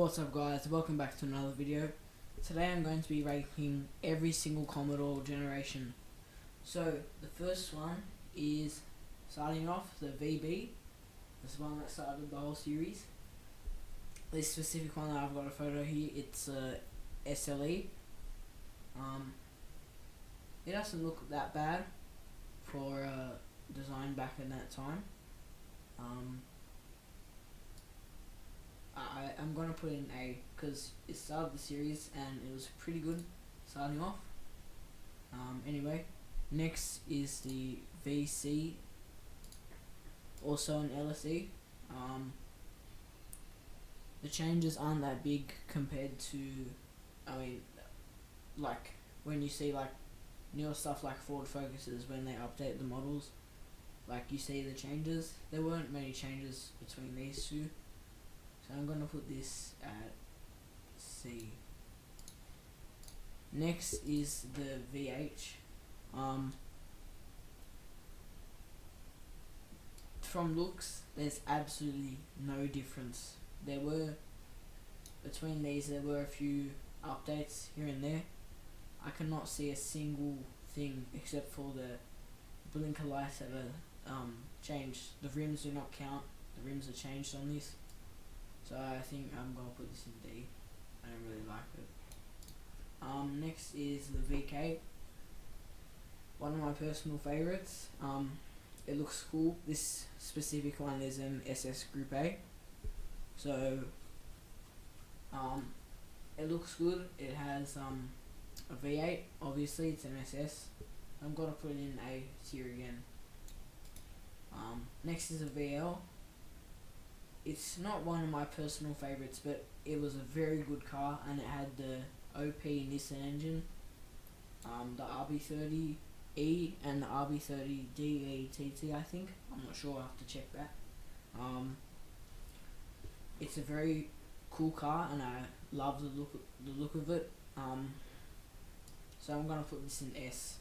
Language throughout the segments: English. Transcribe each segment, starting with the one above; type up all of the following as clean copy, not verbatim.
What's up guys, welcome back to another video. Today I'm going to be ranking every single Commodore generation. So the first one is, starting off, the VB. This one that started the whole series. This specific one that I've got a photo here, it's SLE. It doesn't look that bad for design back in that time. I'm gonna put in A because it started the series and it was pretty good starting off. Anyway, next is the VC, also an LSE. The changes aren't that big compared to, like when you see like newer stuff like Ford Focuses, when they update the models, like you see the changes. There weren't many changes between these two. So I'm gonna put this at C. Next is the VH. From looks, there's absolutely no difference. There were a few updates here and there. I cannot see a single thing except for the blinker lights that are changed. The rims do not count. The rims are changed on this. So I think I'm gonna put this in D. I don't really like it. Next is the VK. One of my personal favorites. It looks cool. This specific one is an SS Group A. So it looks good. It has a V8. Obviously, it's an SS. I'm gonna put it in A tier again. Next is a VL. It's not one of my personal favorites, but it was a very good car, and it had the OP Nissan engine, the RB30E and the RB30DETT, I think. I'm not sure, I have to check that. It's a very cool car, and I love the look of it. So I'm gonna put this in S.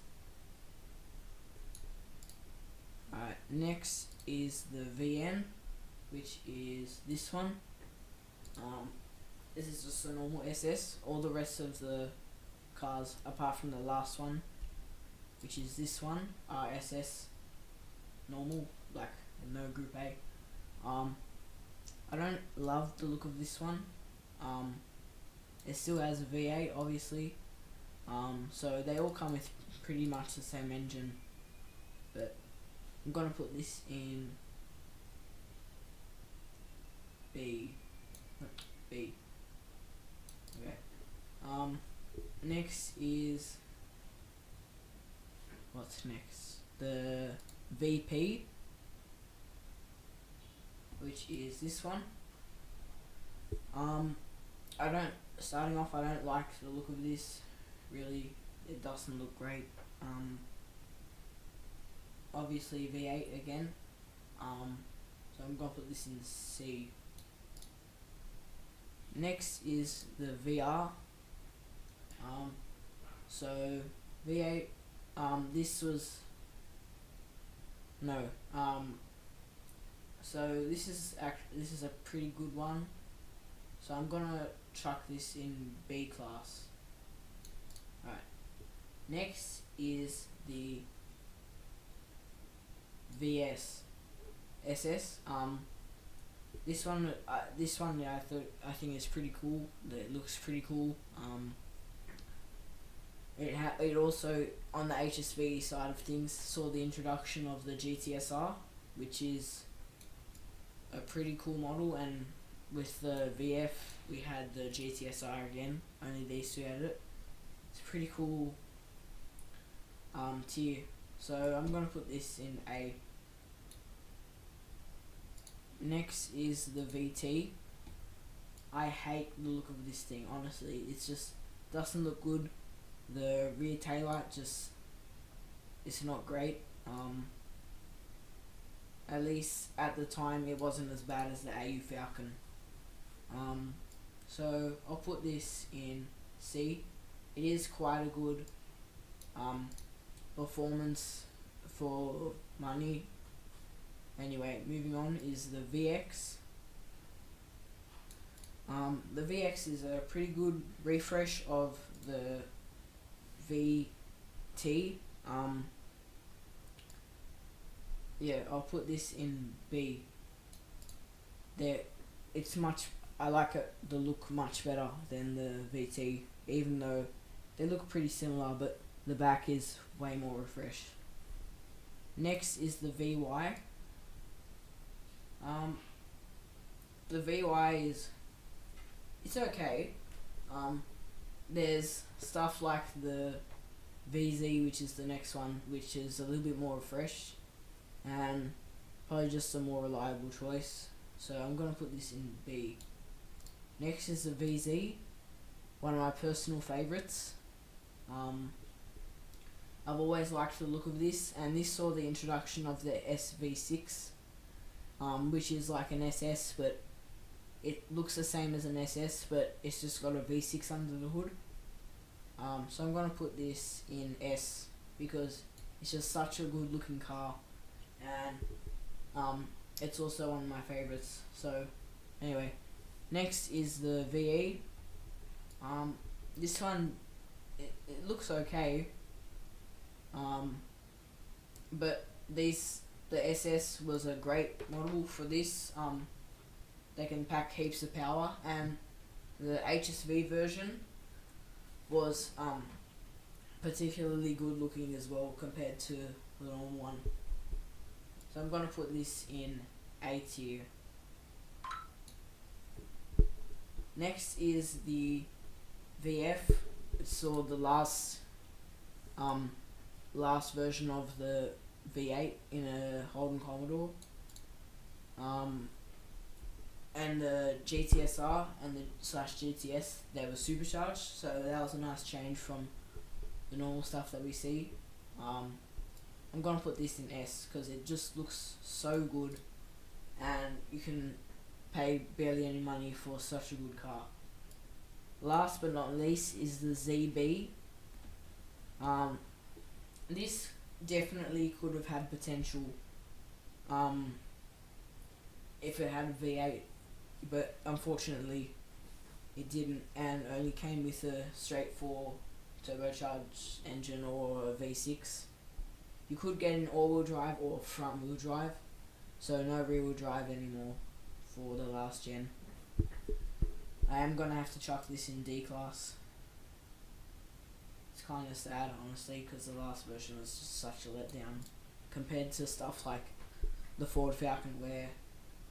Alright, next is the VN, which is this one. This is just a normal SS. All the rest of the cars, apart from the last one, which is this one, are SS normal, like no Group A. I don't love the look of this one. It still has a V8, obviously. So they all come with pretty much the same engine, but I'm gonna put this in B. Okay. Next is, what's next? The VP, which is this one. Starting off, I don't like the look of this. Really, it doesn't look great. Obviously V8 again. So I'm gonna put this in C. Next is the VR. So V8. This was no. So this is a pretty good one. So I'm gonna chuck this in B class. Alright. Next is the VS SS. This one, yeah, I think it's pretty cool. It looks pretty cool. It also, on the HSV side of things, saw the introduction of the GTSR, which is a pretty cool model, and with the VF we had the GTSR again. Only these two had it. It's a pretty cool tier. So I'm gonna put this in A. Next is the VT. I hate the look of this thing, honestly. It just doesn't look good. The rear taillight it's not great. At least at the time it wasn't as bad as the AU Falcon. So I'll put this in C. It is quite a good performance for money. Anyway, moving on is the VX. The VX is a pretty good refresh of the VT. Yeah, I'll put this in B. There, it's much. I like it. The look much better than the VT, even though they look pretty similar, but the back is way more refreshed. Next is the VY. The VY it's okay. There's stuff like the VZ, which is the next one, which is a little bit more refreshed and probably just a more reliable choice. So I'm gonna put this in B. Next is the VZ, one of my personal favorites. I've always liked the look of this, and this saw the introduction of the SV6, which is like an SS, but it looks the same as an SS, but it's just got a V6 under the hood. So I'm gonna put this in S because it's just such a good looking car, and it's also one of my favorites. So anyway, next is the VE. This one, it looks okay. But the SS was a great model for this. They can pack heaps of power, and the HSV version was particularly good looking as well compared to the normal one. So I'm gonna put this in A tier. Next is the VF. It saw the last version of the V8 in a Holden Commodore. And the GTSR and the /GTS, they were supercharged, so that was a nice change from the normal stuff that we see. I'm gonna put this in S because it just looks so good, and you can pay barely any money for such a good car. Last but not least is the ZB. This definitely could have had potential if it had a V8, but unfortunately it didn't, and only came with a straight 4 turbocharged engine or a V6. You could get an all-wheel drive or front wheel drive, so no rear wheel drive anymore for the last gen. I am gonna have to chuck this in D class. It's kind of sad, honestly, because the last version was just such a letdown compared to stuff like the Ford Falcon, where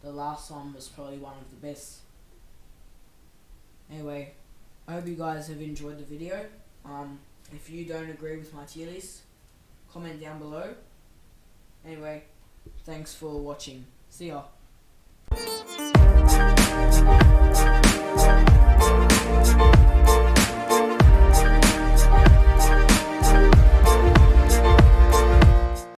the last one was probably one of the best. Anyway, I hope you guys have enjoyed the video. If you don't agree with my tier list, comment down below. Anyway, thanks for watching. See ya.